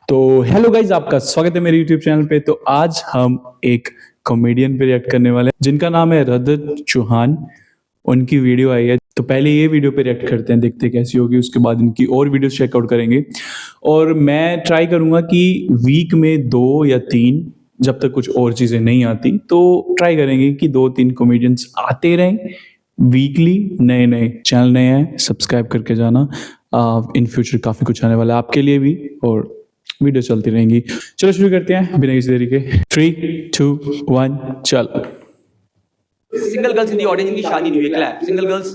तो hello guys, आपका स्वागत है मेरे यूट्यूब चैनल पे। तो आज हम एक कॉमेडियन पे रिएक्ट करने वाले हैं जिनका नाम है रजत चौहान। उनकी वीडियो आई है, तो पहले ये वीडियो पे रिएक्ट करते हैं, देखते हैं कैसी होगी। उसके बाद इनकी और वीडियोस चेकआउट करेंगे और मैं ट्राई करूंगा कि वीक में 2 या 3, जब तक कुछ और चीज़ें नहीं आती तो ट्राई करेंगे कि 2-3 कॉमेडियंस आते रहें वीकली। नए नए चैनल नए हैं, सब्सक्राइब करके जाना। इन फ्यूचर काफ़ी कुछ आने वाला है आपके लिए भी और वीडियो चलती रहेंगी। चलो शुरू करते हैं बिना किसी देरी के। 3, 2, 1 चल। Single girls in the audience जिनकी शादी नहीं हुई है, क्लैप। सिंगल गर्ल्स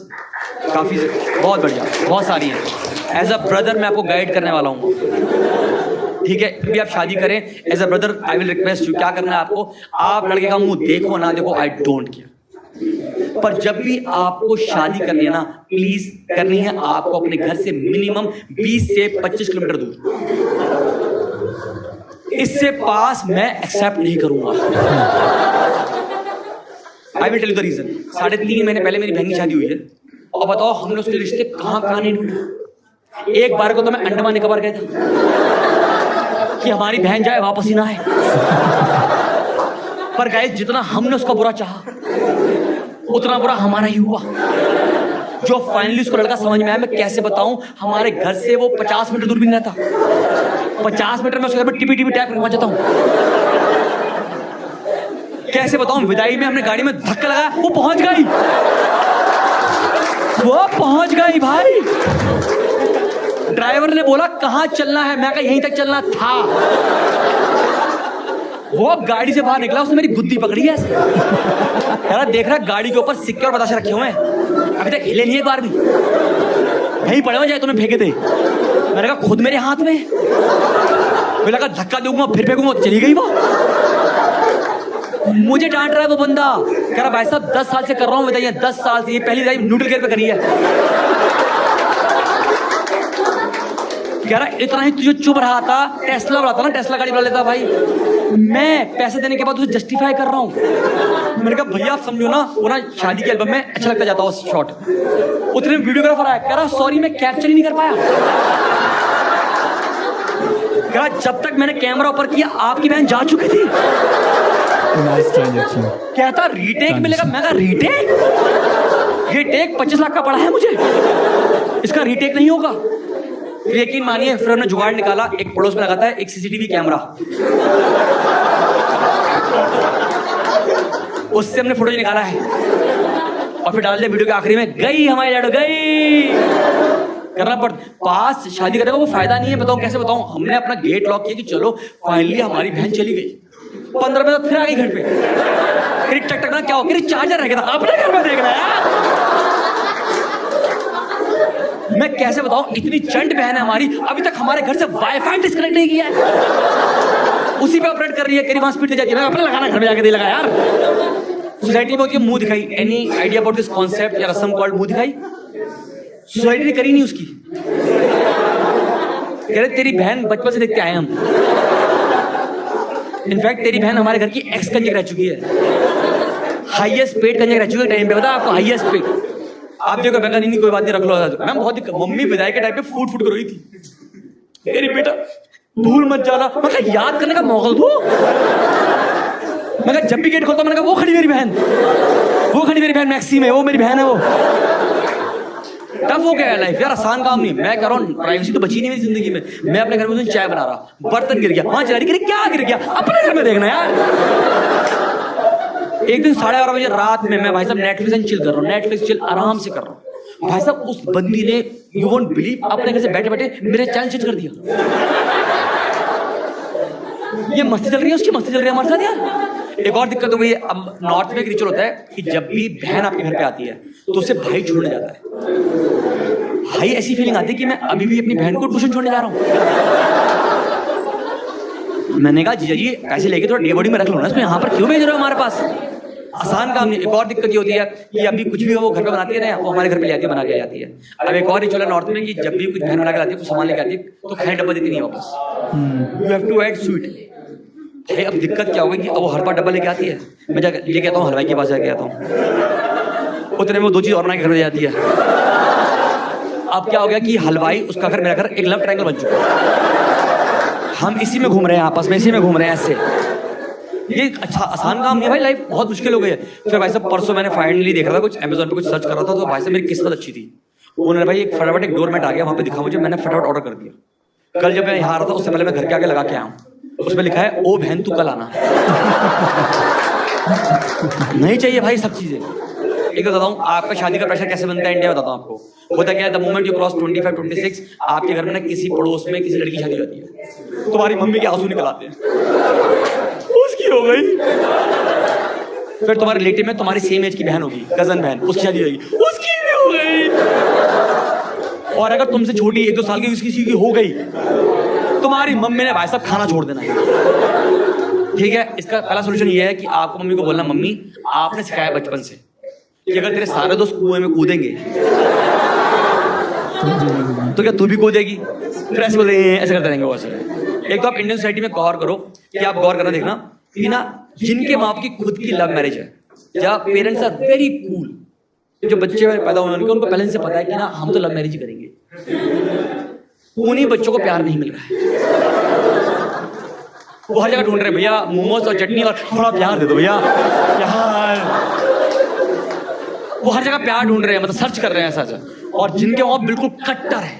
काफी बहुत बढ़िया, बहुत सारी हैं। एज अ ब्रदर मैं आपको गाइड करने वाला हूँ, ठीक है? भी आप शादी करें, as a brother I will request you, क्या करना है आपको, आप लड़के का मुंह देखो ना देखो, आई डोंट केयर। पर जब भी आपको शादी करनी है ना, प्लीज करनी है आपको अपने घर से मिनिमम 20 से 25 किलोमीटर दूर। इससे पास मैं एक्सेप्ट नहीं करूंगा। I will tell you the reason. 3.5 महीने पहले मेरी बहन की शादी हुई है और बताओ हमने उसके रिश्ते कहां कहां नहीं ढूंढे। एक बार को तो मैं अंडमान निकोबार गया था कि हमारी बहन जाए वापस ही ना आए। पर गाइस, जितना हमने उसका बुरा चाहा उतना बुरा हमारा ही हुआ। जो फाइनली उसको लड़का समझ में आया, मैं कैसे बताऊं, हमारे घर से वो 50 मीटर दूर भी नहीं रहता। 50 मीटर में उसके घर पर टिपी टिपी टैप करके पहुंच जाता हूं। कैसे बताऊं, विदाई में हमने गाड़ी में धक्का लगाया, वो पहुंच गई, वो पहुंच गई भाई। ड्राइवर ने बोला कहां चलना है, मैं कहा यहीं तक चलना था। वो गाड़ी से बाहर निकला, उसने मेरी गुद्दी पकड़ी है यार। देख रहा गाड़ी के ऊपर सिक्के और बताशे रखे हुए हैं, अभी तक हिले नहीं एक बार भी। यहीं पड़े हुए जाए तुम्हें फेंके थे। मैंने कहा खुद मेरे हाथ में, मुझे लगा धक्का दूंगा फिर फेंकूंगा, चली गई वो। मुझे डांट रहा है वो बंदा, कह रहा भाई साहब 10 साल से कर रहा हूँ बताइए, 10 साल से ये पहली बार न्यूट्रल गियर पे करी है। कह रहा इतना ही तुझे चुभ रहा था, टेस्ला बुलाता ना, टेस्ला गाड़ी बुला लेता भाई। मैं पैसे देने के बाद उसे जस्टिफाई कर रहा हूँ। मैंने कहा भैया आप समझो ना, वो ना शादी के एल्बम में अच्छा लगता जाता उस शॉट। उतने वीडियोग्राफर आया, कह रहा सॉरी मैं कैप्चर ही नहीं कर पाया। कह रहा जब तक मैंने कैमरा ऊपर किया आपकी बहन जा चुकी थी। कहता रीटेक मिलेगा, मैं कहा रीटेक? ये टेक 25 लाख का पड़ा है मुझे, इसका रीटेक नहीं होगा। यकीन मानिए, फिर हमने जुगाड़ निकाला, एक पड़ोस में लगाता है एक सीसीटीवी कैमरा, उससे हमने फोटो निकाला है और फिर डाल दिया वीडियो के आखिरी में, गई हमारी लड़ो गई। करना पड़ पास शादी करेगा वो फायदा नहीं है। बताऊं कैसे बताऊं, हमने अपना गेट लॉक किया कि चलो फाइनली हमारी बहन चली गई। 15 मिनट फिर आ गई घर पे, फिर टक टक ना क्या हो, फिर चार्जर रह गया था अपने घर में, देखना यार। मैं कैसे बताऊं, इतनी चंट बहन है हमारी, अभी तक हमारे घर से वाईफाई डिस्कनेक्ट नहीं किया है, उसी पे ऑपरेट कर रही है। कई वहां स्पीड जाती है, मैं अपने लगाना घर में जाके दे लगा यार। सोसाइटी में होती है मुंह दिखाई। Any idea about this concept या रस्म कॉल्ड मुंह दिखाई? सोसाइटी ने करी नहीं उसकी। कह रहे तेरी बहन बचपन से देखते आए हम। इनफैक्ट तेरी बहन हमारे घर की एक्स कंजक रह चुकी है, हाईएस्ट पेड कंजक रह चुकी है टाइम पे। बता आपको हाईएस्ट पेड। आप देखो, मैं नहीं कोई बात नहीं, रख लो। मैम बहुत मम्मी विदाई के टाइम पे फूट फूट कर रही थी, अरे बेटा भूल मत जाना। मैं याद करने का मौका दो। मैं जब भी गेट खोलता, मैंने कहा वो खड़ी मेरी बहन, वो खड़ी मेरी बहन मैक्सी में, वो मेरी बहन है। वो टफ हो गया है लाइफ यार, आसान काम नहीं। मैं कह रहा हूँ प्राइवेसी तो बची नहीं मेरी जिंदगी में। मैं अपने घर में चाय बना रहा, बर्तन गिर गया, वहां चला रही, क्या गिर गया, अपने घर में देखना यार। एक दिन 11:30 बजे रात में मैं भाई साहब नेटफ्लिक्स एंड चिल कर रहा हूँ, नेटफ्लिक्स चिल आराम से कर रहा हूँ। भाई साहब उस बंदी ने, यू वोंट बिलीव, अपने घर से बैठे बैठे मेरे चैनल चेंज कर दिया। ये मस्ती चल रही है, उसकी मस्ती चल रही है हमारे साथ यार। एक और दिक्कत हो गई है, अब नॉर्थ में एक रिचुअल होता है कि जब भी बहन आपके घर पे आती है तो उसे भाई छोड़ने जाता है। भाई ऐसी फीलिंग आती है कि मैं अभी भी अपनी बहन को ट्यूशन छोड़ने जा रहा हूँ। मैंने कहा जीजा जी पैसे लेके थोड़ा डे बॉडी में रख लो ना, इसको यहाँ पर क्यों भेज रहे हो हमारे पास, आसान काम नहीं। एक और दिक्कत ये होती है कि अभी कुछ भी वो घर पे बनाती है ना, वो हमारे घर पे ले आती है, बना के जाती है। अब एक और रिचुअल है नॉर्थ में कि जब भी कुछ बहन बना के लाती है, कुछ सामान लेके आती है, तो खाने डब्बा देती नहीं वापस। You have to add sweet. अब दिक्कत क्या होगी कि अब वो हर बार डब्बा लेके आती है, मैं जाकर लेके आता हूँ, हलवाई के पास जाके आता हूँ, उतने में वो 2 चीज और बना के घर में जाती है। अब क्या हो गया कि हलवाई, उसका घर, मेरा घर एक लव ट्रायंगल बन चुका है। हम इसी में घूम रहे हैं, आपस में इसी में घूम रहे हैं ऐसे। ये अच्छा आसान काम नहीं है भाई, लाइफ बहुत मुश्किल हो गई है। फिर भाई साहब परसों मैंने फाइनली देख रहा था, कुछ अमेजोन पे कुछ सर्च कर रहा था, तो भाई साहब मेरी किस्मत अच्छी थी। उन्होंने भाई एक फटाफट एक डोरमेट आ गया, वहां पे दिखा मुझे, मैंने फटाफट ऑर्डर कर दिया। कल जब मैं यहाँ आ रहा था उससे पहले मैं घर के आगे लगा के आया हूँ, उसमें लिखा है ओ बहन तू कल आना। नहीं चाहिए भाई सब चीजें। एक बताता हूँ आपका शादी का प्रेशर कैसे बनता है इंडिया, बताता हूँ आपको। होता क्या है, द मोमेंट यू क्रॉस 25-26 आपके घर में ना किसी पड़ोस में किसी लड़की की शादी होती है, तुम्हारी मम्मी के आंसू निकल आते हैं, उसकी हो गई। फिर तुम्हारे रिलेटिव में तुम्हारी सेम एज की बहन होगी, कजन बहन, उसकी शादी होगी, उसकी भी हो गई। और अगर तुमसे छोटी 1-2 साल की उसकी की हो गई, तुम्हारी मम्मी ने भाई साहब खाना छोड़ देना है। ठीक है, इसका पहला सोल्यूशन ये है कि आपको मम्मी को बोलना, मम्मी आपने सिखाया बचपन से कि अगर तेरे सारे दोस्त कुएं में कूदेंगे तो क्या तू भी कूदेगी। फिर ऐसे बोलते ऐसे करते रहेंगे वो ऐसे। एक तो आप इंडियन सोसाइटी में गौर करो कि आप गौर करना देखना कि ना जिनके माँ बाप की खुद की लव मैरिज है, या पेरेंट्स आर वेरी कूल, जो बच्चे पैदा हुए उनको पहले से पता है कि ना हम तो लव मैरिज ही करेंगे, उन्हीं बच्चों को प्यार नहीं मिल रहा है। वो हर जगह ढूंढ रहे हैं भैया मोमोज और चटनी और थोड़ा प्यार दे दो भैया यार। वो हर जगह प्यार ढूंढ रहे हैं, मतलब सर्च कर रहे हैं ऐसा। और जिनके वहां बिल्कुल कट्टर है,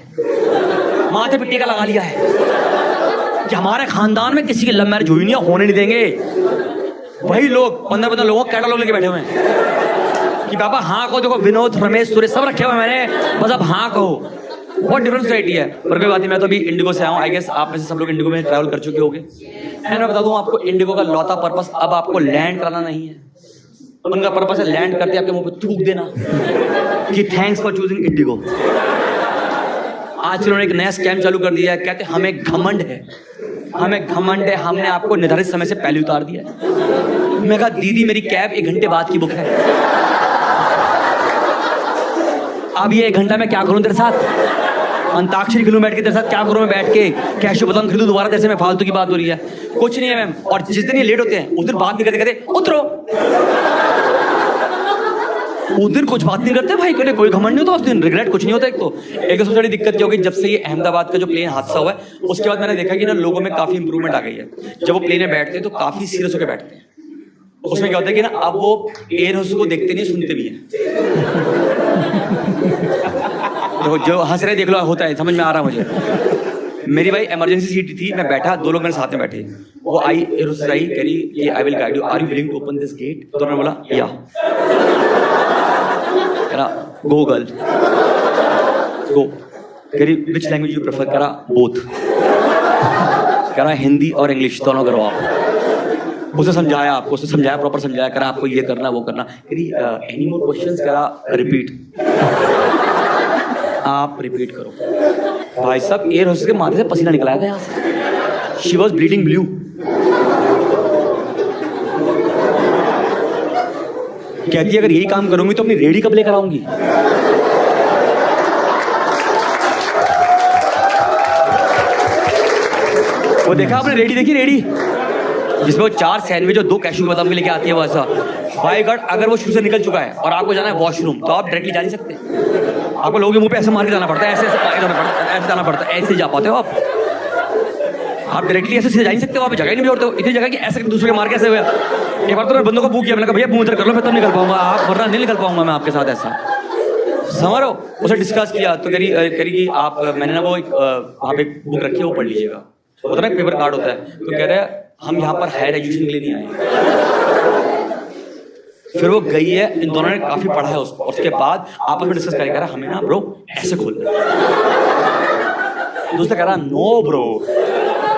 माथे पे टीका लगा लिया है कि हमारे खानदान में किसी की लव मैरिज हुई नहीं है, होने नहीं देंगे, वही लोग 15 लोगों का कैटलॉग लेके बैठे हुए हैं कि बाबा हाँ कहो। देखो विनोद, रमेश, सुरेश सब रखे हुए मैंने, बस अब हाँ कहो। बहुत डिफरेंट सोसाइटी है। पर कोई बात नहीं, मैं तो अभी इंडिगो से आया हूँ, आई गेस आप में से सब लोग इंडिगो में ट्रैवल कर चुके होंगे। एंड मैं बता दूं आपको, इंडिगो का लौता पर्पस अब आपको लैंड करना नहीं है, उनका पर्पस है लैंड करते आपके मुंह पे थूक देना कि थैंक्स फॉर चूजिंग इंडिगो। आज उन्होंने एक नया स्कैम चालू कर दिया है, कहते हैं हमें घमंड है, हमें घमंड है, हमने आपको निर्धारित समय से पहले उतार दिया है। मैं कहा दीदी मेरी कैब 1 घंटे बाद की बुक है, अब ये 1 घंटा मैं क्या करूं तेरे साथ, अंताक्षरी खेलूं बैठ के तेरे साथ, क्या करूं मैं बैठ के, कैशो बदाम खरीदूं दोबारा तेरे से, मैं फालतू की बात हो रही है, कुछ नहीं है मैम। और जिस दिन ये लेट होते हैं उस दिन बात नहीं करते, कहते उतरो, उस दिन कुछ बात नहीं करते भाई, कहते कोई घमंड नहीं होता उस दिन, रिग्रेट कुछ नहीं होता। एक तो सबसे बड़ी दिक्कत ये होगी, जब से ये अहमदाबाद का जो प्लेन हादसा हुआ है उसके बाद मैंने देखा कि ना लोगों में काफी इंप्रूवमेंट आ गई है। जब वो प्लेन में बैठते हैं तो काफी सीरियस होकर बैठते हैं। उसमें क्या होता है कि ना अब वो एयर होस्ट को देखते नहीं, सुनते भी हैं। तो जो हंस रहे देख लो, होता है, समझ में आ रहा मुझे। मेरी भाई इमरजेंसी सीट थी, मैं बैठा, 2 लोग मेरे साथ में बैठे, वो आई एयर होस्ट आई, कह रही कि I will guide you, are you willing to open this gate, तो उन्होंने बोला या, कह रहा गो गर्ल गो, कह रही विच लैंग्वेज यू प्रेफर, कह रहा बोथ, कह रहा हिंदी और इंग्लिश दोनों करो आप। उसे समझाया, आपको उसे समझाया, प्रॉपर समझाया, करा आपको ये करना वो करना, करी एनी मोर क्वेश्चंस, करा रिपीट, आप रिपीट करो। भाई साहब एयर होस्टेस के माथे से पसीना निकल आया था यहाँ से, शी वाज ब्लीडिंग ब्लू। कहती है अगर यही काम करूंगी तो अपनी रेडी कब लेकर आऊंगी। वो देखा आपने रेडी देखी, रेडी जिसमें वो 4 सैंडविच और 2 कैशू बादाम के लेके आती है, वो ऐसा। भाई गॉड, अगर वो शू से निकल चुका है और आपको जाना है वॉशरूम तो आप डायरेक्टली जा नहीं सकते, आपको लोगों के मुंह पे ऐसे मार के जाना पड़ता है, ऐसे जाना पड़ता है, ऐसे जा पाते हो आप डायरेक्टली ऐसे सीधे जा नहीं सकते, वहाँ पे जगह नहीं जोड़ते हो, इतनी जगह कि ऐसे दूसरे के मार के ऐसे हुआ। एक बार तो मैं बंदों को बुक किया, मैंने कहा भैया मुंह उधर कर लो, मैं तब निकल पाऊंगा, आप वरना नहीं निकल पाऊंगा मैं आपके साथ, ऐसा समझो। उसे डिस्कस किया तो करी कि आप, मैंने ना वो वहाँ पे बुक रखी है, वो पढ़ लीजिएगा, होता है पेपर कार्ड होता है, तो कह रहे हैं हम यहाँ पर हायर एजुकेशन के लिए नहीं आए। फिर वो गई है, इन दोनों ने काफी पढ़ा है उसको, उसके बाद आपस में डिस्कस करेगा, हमें ना ब्रो ऐसे खोलना, दूसरा कह रहा नो ब्रो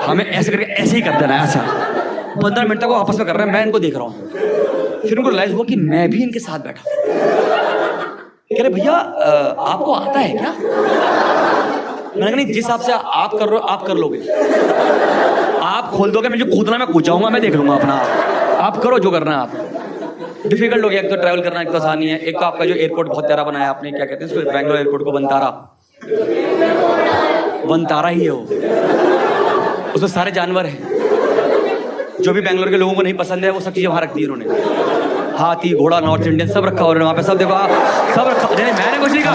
हमें ऐसे करके ऐसे ही कर देना, ऐसा 15 मिनट तक वो आपस में कर रहे हैं, मैं इनको देख रहा हूँ। फिर उनको रियलाइज हुआ कि मैं भी इनके साथ बैठा, कह रहे भैया आपको आता है क्या? मैंने कहा नहीं, जिस हिसाब से आप कर रहे हो आप कर लोगे, आप खोल दोगे, मुझे कूदना मैं कूद जाऊंगा, मैं देख लूंगा अपना, आप करो जो करना है आप। डिफिकल्ट हो गया, एक तो ट्रैवल करना एक तो आसान नहीं है, एक तो आपका जो एयरपोर्ट बहुत प्यारा बनाया आपने, क्या कहते हैं इसको, बैंगलोर एयरपोर्ट को वनतारा ही है वो, उसमें सारे जानवर हैं जो भी बैंगलोर के लोगों को नहीं पसंद है, वो सब चीजें वहां रख दी उन्होंने, हाथी घोड़ा नॉर्थ इंडियन सब रखा हुआ वहाँ पे, सब देखो सब रखा, मैंने कुछ नहीं कहा,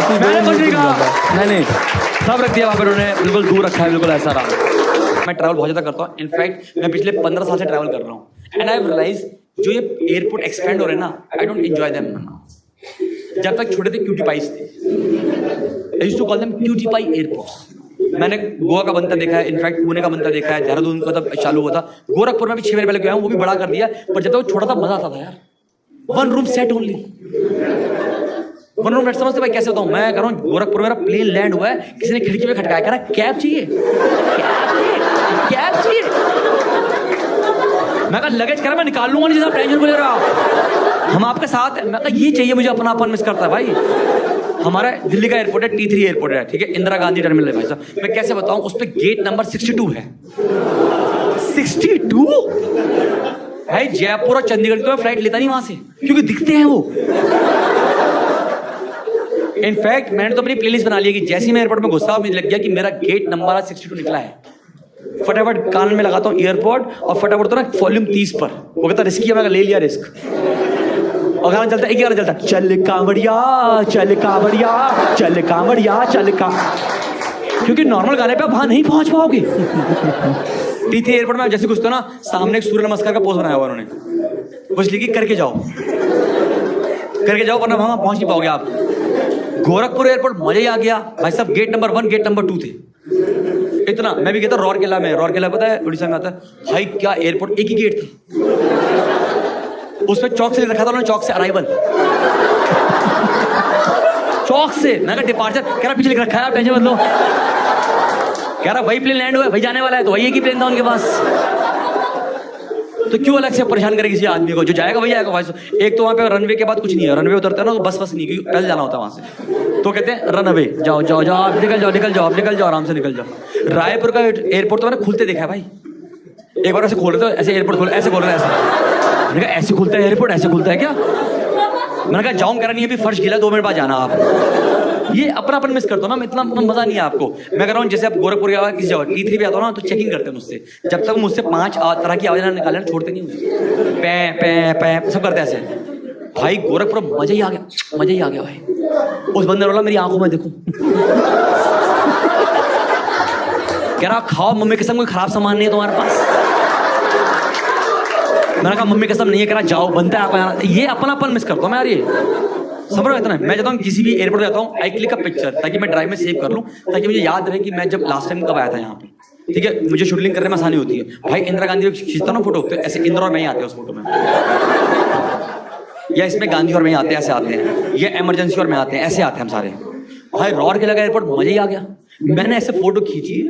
मैंने सब रख दिया वहाँ पे उन्होंने, बिल्कुल दूर रखा है, बिल्कुल ऐसा रहा। मैं ट्रैवल बहुत ज़्यादा करता हूँ, इनफैक्ट मैं पिछले 15 साल से ट्रैवल कर रहा हूँ, एंड आई रियलाइज जो ये एयरपोर्ट एक्सपेंड हो रहे हैं ना, आई डोंट एंजॉय देम। जब तक छोटे थे क्यूटी पाइस थे, I used to call them cutie pie airports. मैंने गोवा का बनता देखा है, इनफैक्ट पुणे का बनता देखा है, देहरादून का तब चालू हुआ था, गोरखपुर में भी 6 महीने पहले गया हूँ, वो भी बड़ा कर दिया, पर जब तक वो छोटा था मजा आता था यार। 1 room set only, 1 room set. समझते भाई कैसे होता हूँ मैं? कह रहा हूँ गोरखपुर में मेरा प्लेन लैंड हुआ है, किसी ने खिड़की में खटकाया, कह रहा कैब चाहिए, कैब चाहिए। मैं कहा लगेज करा मैं निकाल लूंगा, नहीं, टेंशन को ले रहा, हम आपके साथ हैं। मैं कहा ये चाहिए मुझे, अपनापन मिस करता है भाई। हमारा दिल्ली का एयरपोर्ट है, T3 एयरपोर्ट है, ठीक है, इंदिरा गांधी टर्मिनल है भाई साहब। मैं कैसे बताऊं, उस पे गेट नंबर 62 है। 62 भाई, जयपुर और चंडीगढ़ तो मैं फ्लाइट लेता नहीं वहां से, क्योंकि दिखते हैं वो। इनफैक्ट मैंने तो अपनी प्लेलिस्ट बना ली कि जैसे ही मैं एयरपोर्ट में घुसा, मुझे लग गया कि मेरा गेट नंबर 62 निकला है, फटाफट कान में लगाता हूँ एयरपोर्ट और फटाफट तो ना वॉल्यूम 30 पर। वो कहता रिस्की है, मैं ले लिया रिस्क, और गाना चलता है, एक गाना चलता है, चल कांवड़िया चल कांवड़िया चल कांवड़िया चल का, क्योंकि नॉर्मल गाने पे आप वहां नहीं पहुंच पाओगे। T3 एयरपोर्ट में जैसे कुछ तो ना, सामने एक सूर्य नमस्कार का पोज बनाया हुआ उन्होंने, बस लिखी करके जाओ वरना वहां पहुंच नहीं पाओगे आप। गोरखपुर एयरपोर्ट मजा ही आ गया भाई साहब, गेट नंबर 1 गेट नंबर 2 थे। इतना मैं भी गया था रौरकेला में, रौरकेला पता है उड़ीसा में आता है भाई, क्या एयरपोर्ट, एक ही गेट था, उसमें चौक से रखा था उन्होंने, चौक से अराइवल, चौक से। मैं कहा डिपार्चर, कह रहा पीछे लिख रखा है, आप टेंशन मत लो, कह रहा वही प्लेन लैंड हुआ है, वही जाने वाला है, तो वही एक ही प्लेन था उनके पास, तो क्यों अलग से परेशान करे किसी आदमी को, जो जाएगा वही आएगा भाई। एक तो वहां पे रनवे के बाद कुछ नहीं है, रनवे उतरता है ना तो बस नहीं, क्योंकि पैदल जाना होता है वहां से, तो कहते हैं रन अवे, जाओ जाओ जाओ आप निकल जाओ आराम से निकल जाओ। रायपुर का एयरपोर्ट तो मैंने खुलते देखा है भाई, एक बार ऐसे खोल रहे थे, ऐसे एयरपोर्ट खोल, ऐसे खोल रहे हैं, मैंने कहा ऐसे खुलता है एयरपोर्ट, ऐसे खुलता है क्या? मैंने कहा जाऊं, कह रहा नहीं अभी फर्श गीला, 2 मिनट बाद जाना आप। ये अपनापन मिस करता हूं ना, इतना मजा नहीं है आपको। मैं कह रहा हूँ जैसे आप गोरखपुर या किसी जगह T3 पे आता हो ना, तो चेकिंग करते हैं मुझसे, जब तक मुझसे 5 तरह की आवाजें निकालना छोड़ते नहीं मुझे, पै पै पै सब करते हैं ऐसे। भाई गोरखपुर मजा ही आ गया भाई। उस बंदे बोला मेरी आंखों में देखो, कह रहा खाओ मम्मी कसम, कोई खराब सामान नहीं है तुम्हारे पास। मैंने कहा मम्मी कसम नहीं है, कह रहा जाओ बनता है आपका। ये अपनापन मिस करता हूँ मैं यार, ये समझ रहे हो इतना। मैं जाता हूँ किसी भी एयरपोर्ट जाता हूँ, आई क्लिक अ पिक्चर, ताकि मैं ड्राइव में सेव कर लूँ, ताकि मुझे याद रहे कि मैं जब लास्ट टाइम कब आया था यहाँ पे, ठीक है, मुझे शूटिंग करने में आसानी होती है। भाई इंदिरा गांधी खींचता ना फोटो, तो ऐसे इंदिरा और मैं ही आते हैं उस फोटो में, या इसमें गांधी और मैं ही आते हैं, ऐसे आते हैं, या इमरजेंसी और मैं आते हैं, ऐसे आते हैं हम सारे। भाई रौरकेला का एयरपोर्ट मजा ही आ गया, मैंने ऐसे फोटो खींची,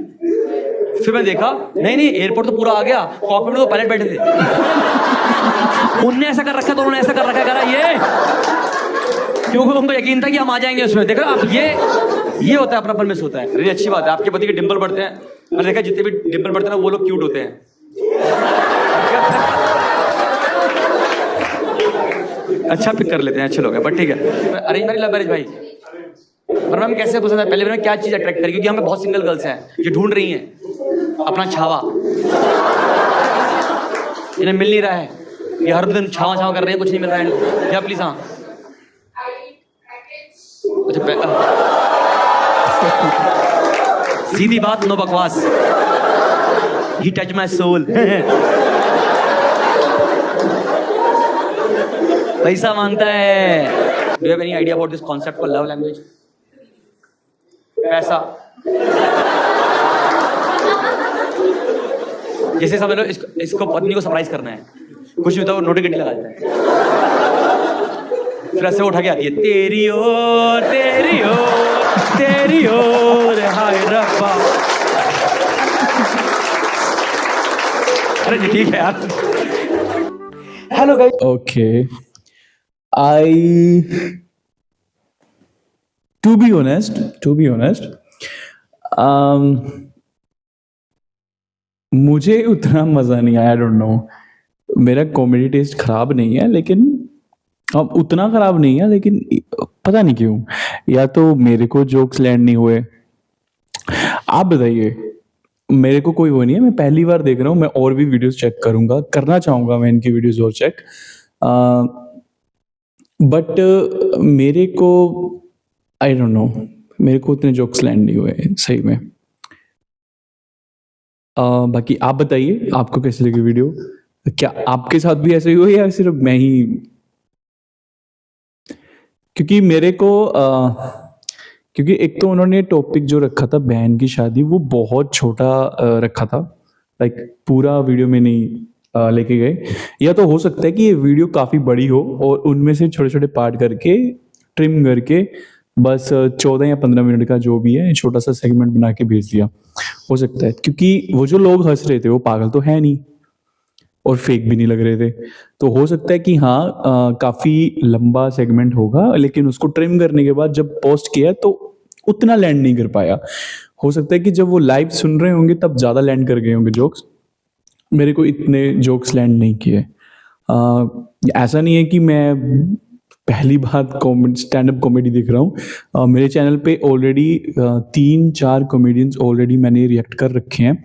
फिर मैं देखा नहीं एयरपोर्ट तो पूरा आ गया, कॉकपिट में तो पायलट बैठे थे, उनने ऐसा कर रखा, तो उन्होंने ऐसा कर रखा, कह रहा ये क्योंकि उनको यकीन था कि हम आ जाएंगे उसमें। देखो आप, ये होता है अपनापन मिस होता है। अरे अच्छी बात है, आपके पति के डिंपल बढ़ते हैं, मैंने देखा जितने भी डिंपल बढ़ते हैं ना वो लोग क्यूट होते हैं। अच्छा पिक कर लेते हैं, अच्छे लोग हैं, बट ठीक है। अरेंज मैरिज लव मैरिज भाई, पर मैम कैसे पसंद है? पहले मैंने क्या चीज अट्रैक्ट करी, क्योंकि यहाँ पे बहुत सिंगल गर्ल्स हैं जो ढूंढ रही हैं अपना छावा, इन्हें मिल नहीं रहा है, ये हर दिन छावा कर रहे हैं, कुछ नहीं मिल रहा है इनको। क्या प्लीज? हाँ सीधी बात, नो बकवास। ही टच माई सोल। पैसा मांगता है। Do you have any idea about this concept for love language? पैसा। जैसे समझ लो इसको पत्नी को सरप्राइज करना है, कुछ नहीं होता, वो नोटी गड्डी लगा देता है, फिर ऐसे उठा के आती है, तेरी ओर तेरी ओर तेरी ओर हाय रब्बा। अरे ठीक है यार। Hello guys. Okay. To be honest, मुझे उतना मजा नहीं आया। I don't know, मेरा कॉमेडी टेस्ट खराब नहीं है, लेकिन अब उतना खराब नहीं है, लेकिन पता नहीं क्यों, या तो मेरे को जोक्स लैंड नहीं हुए। आप बताइए, मेरे को कोई वो नहीं है, मैं पहली बार देख रहा हूँ, मैं और भी वीडियोस चेक करूंगा, करना चाहूंगा मैं इनकी वीडियोस और चेक, बट मेरे को आई डोंट नो, मेरे को उतने जोक्स लैंड नहीं हुए सही में। बाकी आप बताइए आपको कैसी लगी वीडियो, क्या आपके साथ भी ऐसे ही हुआ या सिर्फ मैं ही? क्योंकि मेरे को क्योंकि एक तो उन्होंने टॉपिक जो रखा था बहन की शादी वो बहुत छोटा रखा था, लाइक पूरा वीडियो में नहीं लेके गए। या तो हो सकता है कि ये वीडियो काफ़ी बड़ी हो और उनमें से छोटे छोटे पार्ट करके ट्रिम करके बस 14 या 15 मिनट का जो भी है छोटा सा सेगमेंट बना के भेज दिया, हो सकता है। क्योंकि वो जो लोग हंस रहे थे वो पागल तो है नहीं और फेक भी नहीं लग रहे थे, तो हो सकता है कि हाँ काफ़ी लंबा सेगमेंट होगा, लेकिन उसको ट्रिम करने के बाद जब पोस्ट किया तो उतना लैंड नहीं कर पाया। हो सकता है कि जब वो लाइव सुन रहे होंगे तब ज़्यादा लैंड कर गए होंगे जोक्स, मेरे को इतने जोक्स लैंड नहीं किए। ऐसा नहीं है कि मैं पहली बार स्टैंड अप कॉमेडी देख रहा हूँ, मेरे चैनल पे ऑलरेडी 3-4 कॉमेडियंस ऑलरेडी मैंने रिएक्ट कर रखे हैं।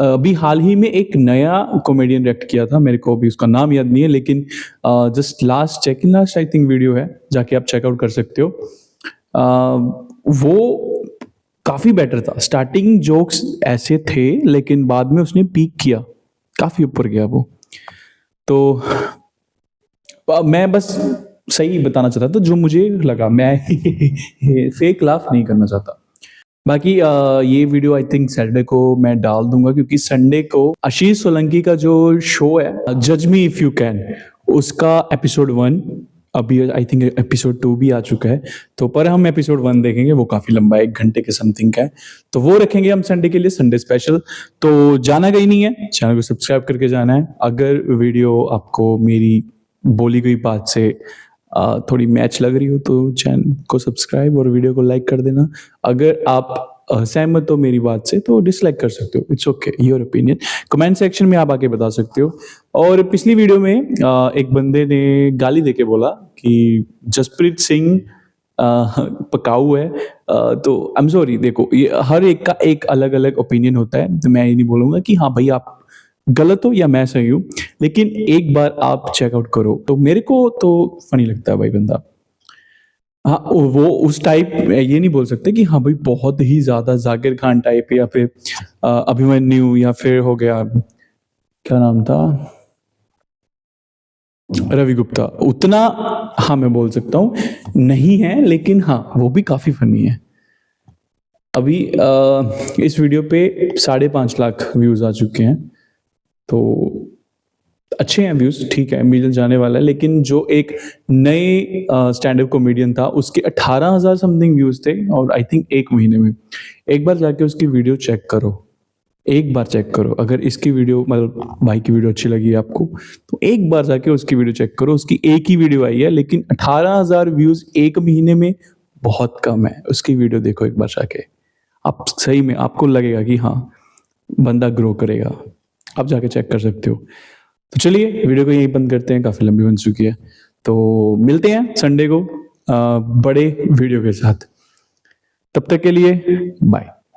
अभी हाल ही में एक नया कॉमेडियन रिएक्ट किया था, मेरे को अभी उसका नाम याद नहीं है, लेकिन just last I think video है, जाके आप चेकआउट कर सकते हो। वो काफ़ी बेटर था, स्टार्टिंग जोक्स ऐसे थे लेकिन बाद में उसने पीक किया, काफ़ी ऊपर गया वो। तो मैं बस सही बताना चाहता था जो मुझे लगा, मैं फेक लाफ नहीं करना चाहता। बाकी ये वीडियो आई थिंक सैटरडे को मैं डाल दूंगा, क्योंकि संडे को आशीष सोलंकी का जो शो है जज मी इफ यू कैन, उसका एपिसोड 1 अभी आई थिंक एपिसोड 2 भी आ चुका है, तो पर हम एपिसोड 1 देखेंगे, वो काफ़ी लंबा है, 1 घंटे के समथिंग का है, तो वो रखेंगे हम संडे के लिए, संडे स्पेशल। तो जाना कहीं नहीं है, चैनल को सब्सक्राइब करके जाना है। अगर वीडियो आपको मेरी बोली गई बात से थोड़ी मैच लग रही हो तो चैनल को सब्सक्राइब और वीडियो को लाइक कर देना। अगर आप असहमत हो मेरी बात से तो डिसलाइक कर सकते हो, it's okay, your opinion. Comment section में आप आके बता सकते हो। और पिछली वीडियो में एक बंदे ने गाली देके बोला कि जसप्रीत सिंह पकाऊ है, तो आई एम सॉरी, देखो ये हर एक का एक अलग अलग ओपिनियन होता है, तो मैं ये नहीं बोलूँगा कि हाँ भाई आप गलत हो या मैं सही हूँ, लेकिन एक बार आप चेकआउट करो। तो मेरे को तो फनी लगता है भाई बंदा, हाँ वो उस टाइप ये नहीं बोल सकते कि हाँ भाई बहुत ही ज्यादा जाकिर खान टाइप या फिर अभिमन्यु या फिर हो गया क्या नाम था रवि गुप्ता, उतना हाँ मैं बोल सकता हूँ नहीं है, लेकिन हाँ वो भी काफी फनी है। अभी इस वीडियो पे 5.5 लाख व्यूज आ चुके हैं, तो अच्छे हैं व्यूज, ठीक है, मिलियन जाने वाला है। लेकिन जो एक नए स्टैंड अप कॉमेडियन था उसके 18,000 समथिंग व्यूज थे, और आई थिंक 1 महीने में। एक बार जाके उसकी वीडियो चेक करो, एक बार चेक करो। अगर इसकी वीडियो मतलब भाई की वीडियो अच्छी लगी आपको तो एक बार जाके उसकी वीडियो चेक करो। उसकी एक ही वीडियो आई है, लेकिन 18,000 व्यूज 1 महीने में बहुत कम है। उसकी वीडियो देखो एक बार जाके, आप सही में आपको लगेगा कि हाँ बंदा ग्रो करेगा, आप जाके चेक कर सकते हो। तो चलिए वीडियो को यहीं बंद करते हैं, काफ़ी लंबी बन चुकी है। तो मिलते हैं संडे को बड़े वीडियो के साथ, तब तक के लिए बाय।